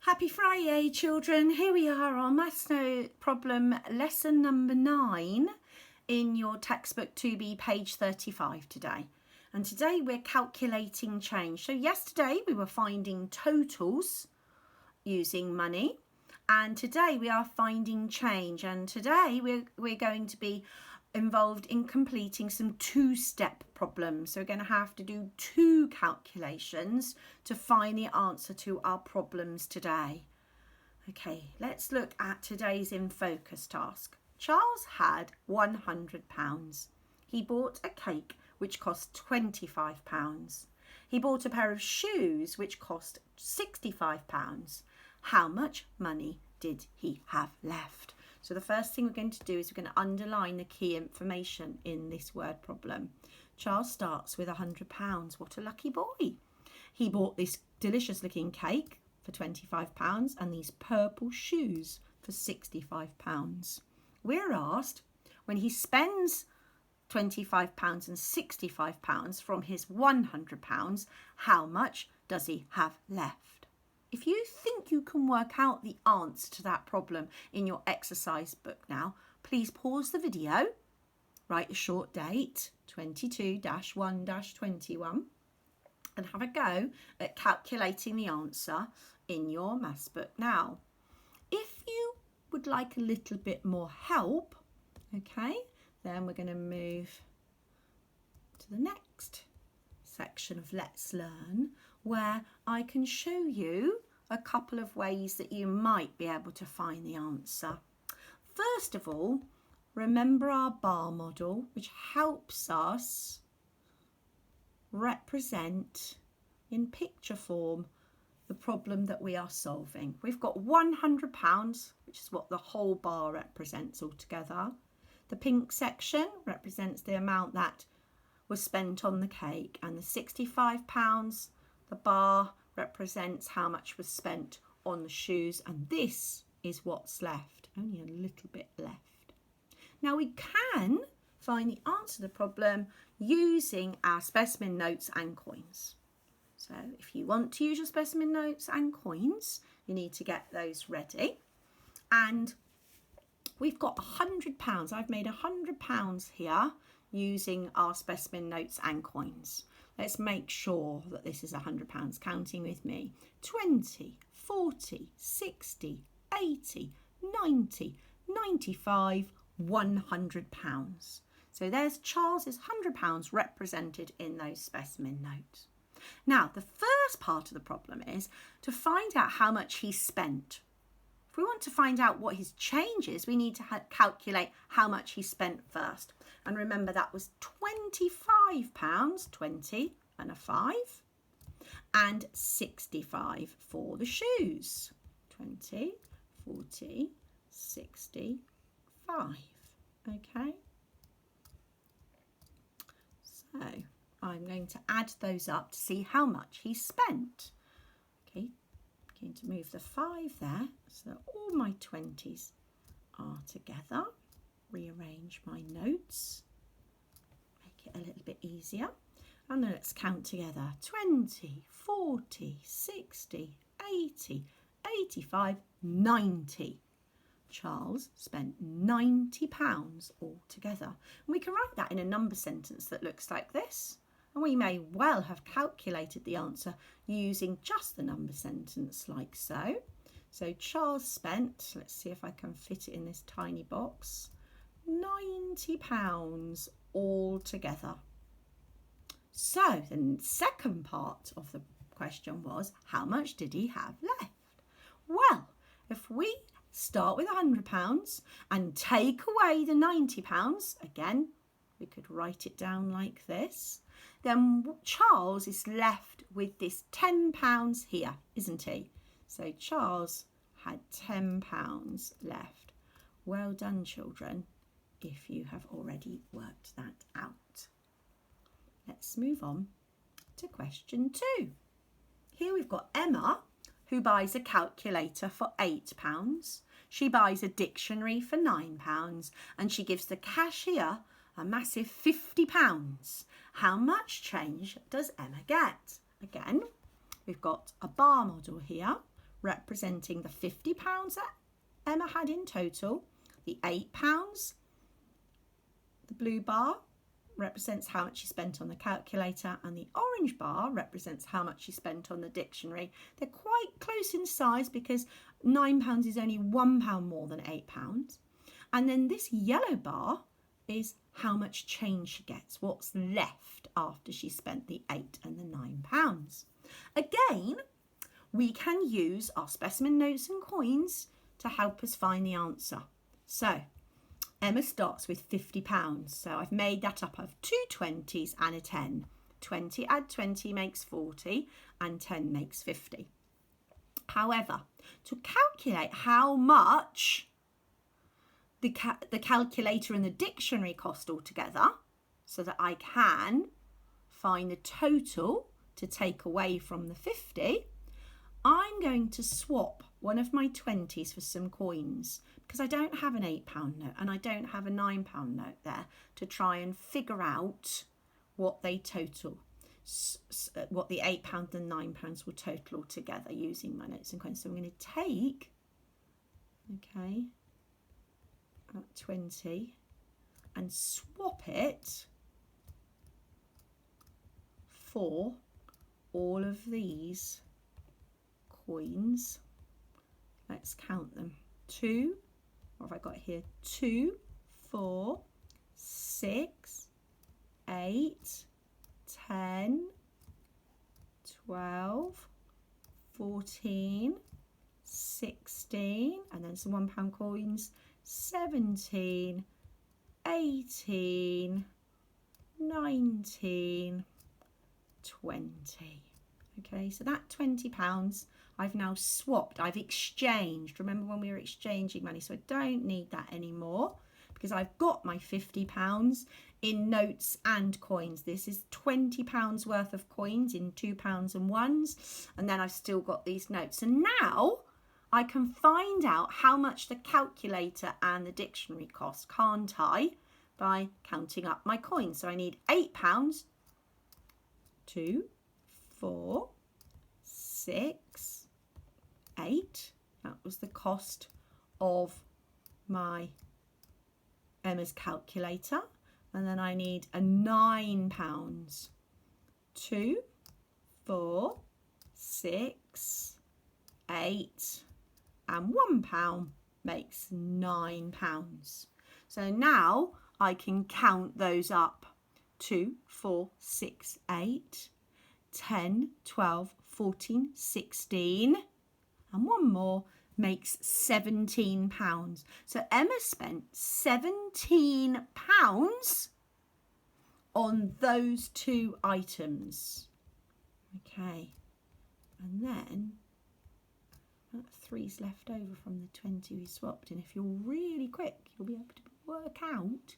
Happy Friday, children. Here we are on Maths Note problem lesson number 9 in your textbook 2B page 35 today. And today we're calculating change. So yesterday we were finding totals using money, and today we are finding change. And today we're going to be involved in completing some two-step problems. So we're going to have to do 2 calculations to find the answer to our problems today. Okay, let's look at today's in focus task. Charles had £100. He bought a cake which cost £25. He bought a pair of shoes which cost £65. How much money did he have left? So the first thing we're going to do is we're going to underline the key information in this word problem. Charles starts with £100. What a lucky boy. He bought this delicious looking cake for £25 and these purple shoes for £65. We're asked, when he spends £25 and £65 from his £100, how much does he have left? If you think you can work out the answer to that problem in your exercise book now, please pause the video, write a short date, 22-1-21, and have a go at calculating the answer in your maths book now. If you would like a little bit more help, okay, then we're going to move to the next section of Let's Learn, where I can show you a couple of ways that you might be able to find the answer. First of all, remember our bar model, which helps us represent in picture form the problem that we are solving. We've got £100, which is what the whole bar represents altogether. The pink section represents the amount that was spent on the cake, and the £65, the bar represents how much was spent on the shoes, and this is what's left, only a little bit left. Now we can find the answer to the problem using our specimen notes and coins. So if you want to use your specimen notes and coins, you need to get those ready. And we've got £100. I've made £100 here using our specimen notes and coins. Let's make sure that this is £100. Counting with me. 20, 40, 60, 80, 90, 95, £100. So there's Charles's £100 represented in those specimen notes. Now, the first part of the problem is to find out how much he spent. If we want to find out what his change is, we need to calculate how much he spent first. And remember, that was £25, 20 and a 5, and 65 for the shoes. 20, 40, 65. Okay. So I'm going to add those up to see how much he spent. Okay, I'm going to move the 5 there so that all my 20s are together. Rearrange my notes, make it a little bit easier, and then let's count together. 20, 40, 60, 80, 85, 90. Charles spent £90 altogether. And we can write that in a number sentence that looks like this, and we may well have calculated the answer using just the number sentence like so. So Charles spent, let's see if I can fit it in this tiny box, £90 altogether. So the second part of the question was, how much did he have left? Well, if we start with £100 and take away the £90, again, we could write it down like this, then Charles is left with this £10 here, isn't he? So Charles had £10 left. Well done, children, if you have already worked that out. Let's move on to question 2. Here we've got Emma, who buys a calculator for £8. She buys a dictionary for £9, and she gives the cashier a massive £50. How much change does Emma get? Again, we've got a bar model here representing the £50 that Emma had in total, the £8, the blue bar represents how much she spent on the calculator, and the orange bar represents how much she spent on the dictionary. They're quite close in size because £9 is only £1 more than £8. And then this yellow bar is how much change she gets, what's left after she spent the £8 and the £9. Again, we can use our specimen notes and coins to help us find the answer. So Emma starts with £50. So I've made that up of 2 20s and a 10. 20 add 20 makes 40 and 10 makes 50. However, to calculate how much the calculator and the dictionary cost altogether, so that I can find the total to take away from the 50, I'm going to swap one of my 20s for some coins because I don't have an £8 note and I don't have a £9 note there to try and figure out what they total, what the £8 and £9 will total altogether using my notes and coins. So I'm going to take, okay, 20 and swap it for all of these coins. Let's count them. 2, what have I got here? 2, 4, 6, 8, 10, 12, 14, 16, and then some £1 coins, 17, 18, 19, 20. Okay, so that £20 I've now swapped, I've exchanged. Remember when we were exchanging money? So I don't need that anymore because I've got my £50 in notes and coins. This is £20 worth of coins in £2 and ones, and then I've still got these notes. And now I can find out how much the calculator and the dictionary cost, can't I? By counting up my coins. So I need £8, 2, 4, 6, 8. That was the cost of my Emma's calculator. And then I need a £9. 2, 4, 6, 8, and £1 makes £9. So now I can count those up. 2, 4, 6, 8, 10, 12, 14, 16, and one more makes £17. So Emma spent £17 on those 2 items. Okay, and then 3's left over from the 20 we swapped, and if you're really quick you'll be able to work out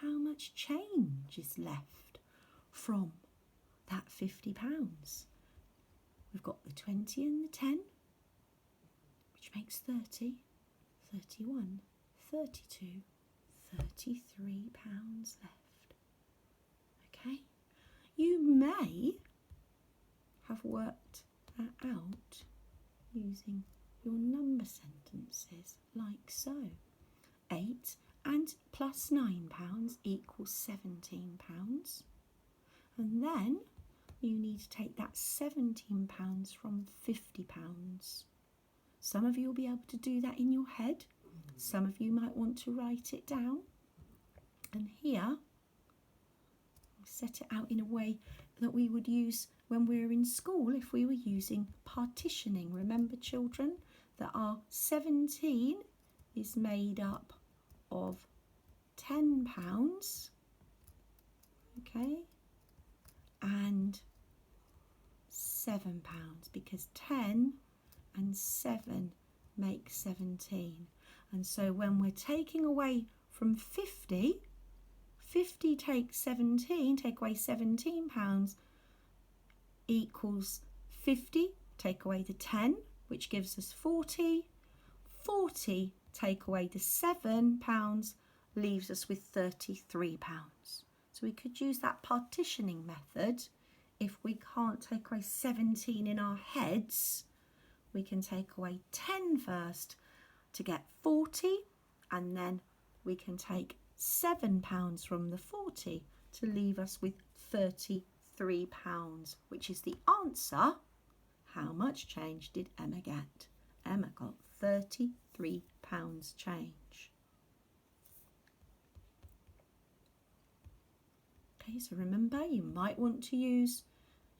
how much change is left from that £50. We've got the 20 and the 10, which makes 30, 31, 32, £33 left. Okay, you may have worked that out using your number sentences like so. 8 and plus £9 equals £17. And then you need to take that £17 from £50. Some of you will be able to do that in your head. Some of you might want to write it down. And here, I'll set it out in a way that we would use when we're in school if we were using partitioning. Remember, children, that our 17 is made up of £10, okay, and £7, because 10 and 7 make 17. And so when we're taking away from 50, 50 take 17, take away £17 equals 50, take away the 10, which gives us 40. 40 take away the £7 leaves us with £33. So we could use that partitioning method if we can't take away 17 in our heads. we can take away 10 first to get 40, and then we can take £7 from the 40 to leave us with £33, which is the answer. How much change did Emma get? Emma got £33 change. Okay, so remember, you might want to use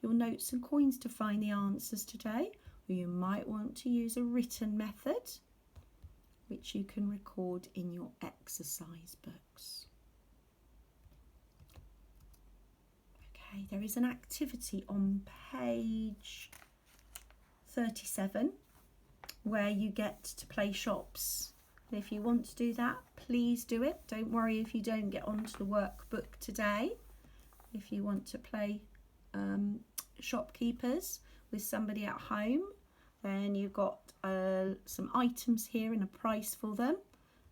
your notes and coins to find the answers today, or you might want to use a written method, which you can record in your exercise books. Okay, there is an activity on page 37 where you get to play shops. And if you want to do that, please do it. Don't worry if you don't get onto the workbook today. If you want to play shopkeepers with somebody at home, then you've got some items here and a price for them,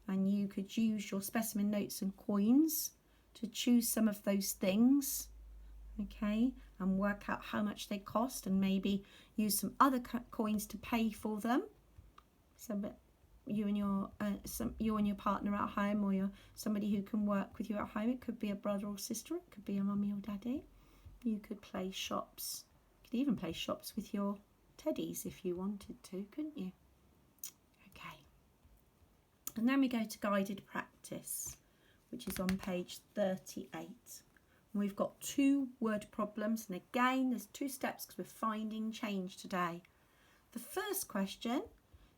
and you could use your specimen notes and coins to choose some of those things, okay, and work out how much they cost, and maybe use some other coins to pay for them. So you and your partner at home, or somebody who can work with you at home. It could be a brother or sister, it could be a mummy or daddy. You could play shops. You could even play shops with your teddies if you wanted to, couldn't you? Okay. And then we go to guided practice, which is on page 38. And we've got 2 word problems, and again there's 2 steps because we're finding change today. The first question: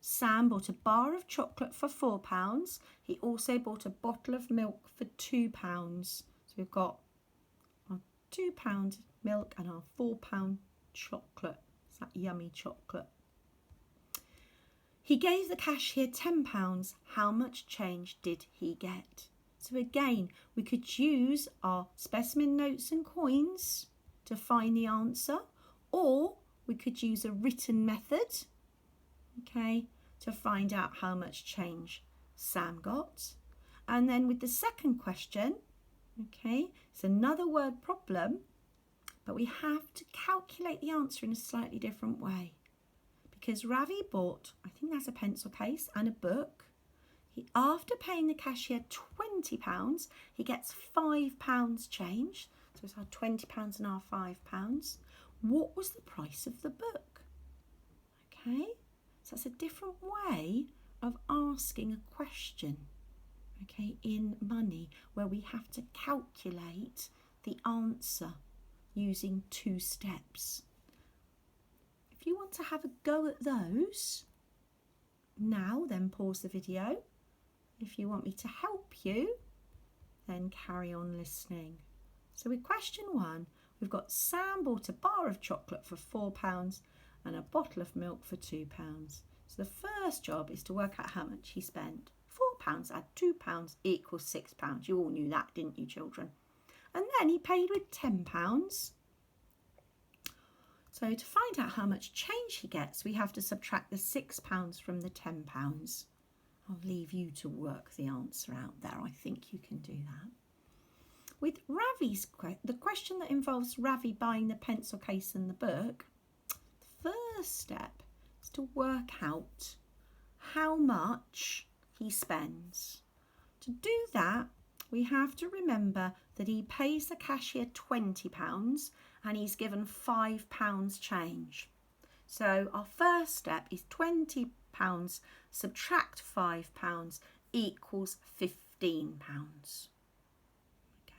Sam bought a bar of chocolate for £4. He also bought a bottle of milk for £2. So we've got our £2 milk and our £4 chocolate. It's that yummy chocolate. He gave the cashier £10. How much change did he get? So again, we could use our specimen notes and coins to find the answer, or we could use a written method, okay, to find out how much change Sam got. And then with the second question, okay, it's another word problem, but we have to calculate the answer in a slightly different way, because Ravi bought, I think that's a pencil case and a book. After paying the cashier £20, he gets £5 change. So it's our £20 and our £5. What was the price of the book? Okay, so that's a different way of asking a question, okay, in money, where we have to calculate the answer using 2 steps. If you want to have a go at those now, then pause the video. If you want me to help you, then carry on listening. So with question 1, we've got Sam bought a bar of chocolate for £4 and a bottle of milk for £2. So the first job is to work out how much he spent. £4 add £2 equals £6. You all knew that, didn't you, children? And then he paid with £10. So to find out how much change he gets, we have to subtract the £6 from the £10. I'll leave you to work the answer out there. I think you can do that. With Ravi's the question that involves Ravi buying the pencil case and the book, the first step is to work out how much he spends. To do that, we have to remember that he pays the cashier £20 and he's given £5 change. So our first step is £20 subtract £5 equals £15.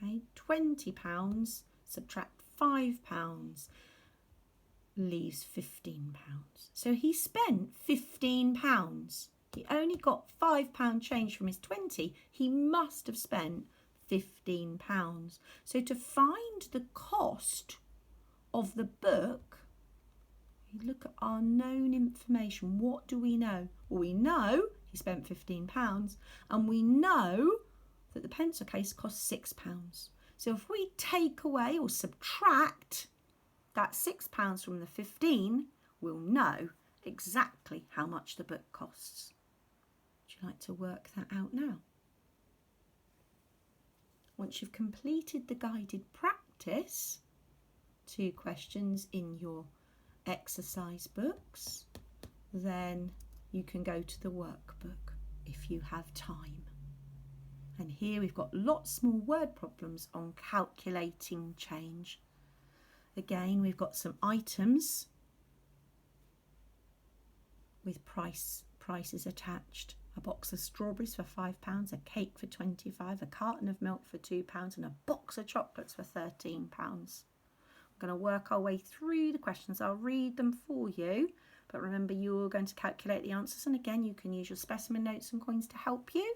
Okay, £20 subtract £5 leaves £15. So he spent £15. He only got £5 change from his 20. He must have spent £15. So to find the cost of the book, we look at our known information. What do we know? Well, we know he spent £15, and we know that the pencil case costs £6. So if we take away or subtract that £6 from the 15, we'll know exactly how much the book costs. Would you like to work that out now? Once you've completed the guided practice, 2 questions in your exercise books, then you can go to the workbook if you have time. And here we've got lots more word problems on calculating change. Again, we've got some items with prices attached. A box of strawberries for £5, a cake for £25, a carton of milk for £2, and a box of chocolates for £13. We're going to work our way through the questions. I'll read them for you, but remember you're going to calculate the answers, and again you can use your specimen notes and coins to help you,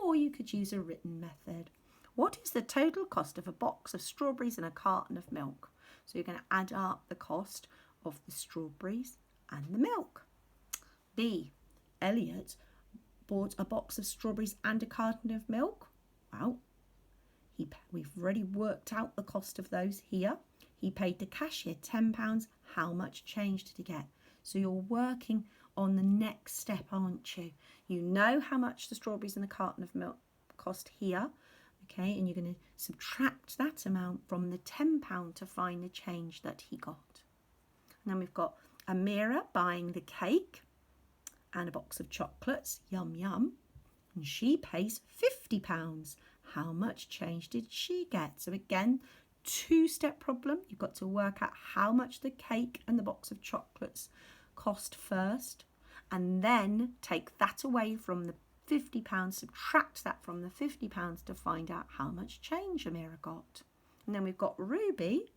or you could use a written method. What is the total cost of a box of strawberries and a carton of milk? So you're going to add up the cost of the strawberries and the milk. B. Elliot bought a box of strawberries and a carton of milk. Well, we've already worked out the cost of those here. He paid the cashier £10. How much change did he get? So you're working on the next step, aren't you? You know how much the strawberries and the carton of milk cost here. Okay, and you're going to subtract that amount from the £10 to find the change that he got. And then we've got Amira buying the cake and a box of chocolates, yum yum, and she pays £50. How much change did she get? So again, two-step problem. You've got to work out how much the cake and the box of chocolates cost first, and then take that away from the £50, subtract that from the £50 to find out how much change Amira got. And then we've got Ruby,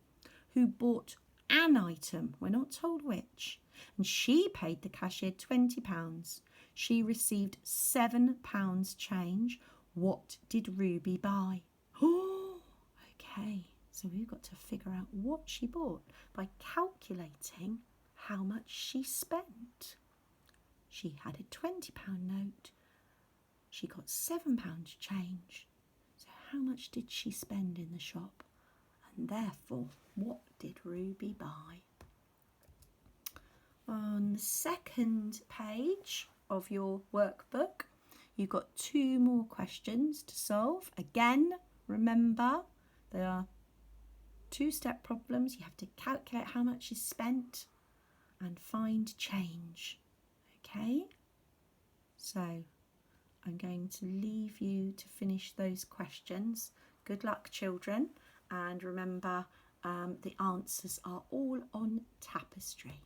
who bought an item, we're not told which, and she paid the cashier £20. She received £7 change. What did Ruby buy? Oh, okay, so we've got to figure out what she bought by calculating how much she spent. She had a £20 note. She got £7 change. So how much did she spend in the shop? And therefore, what did Ruby buy? On the second page of your workbook, you've got two more questions to solve. Again, remember, they are two-step problems. You have to calculate how much is spent and find change. Okay? So I'm going to leave you to finish those questions. Good luck, children, and remember the answers are all on Tapestry.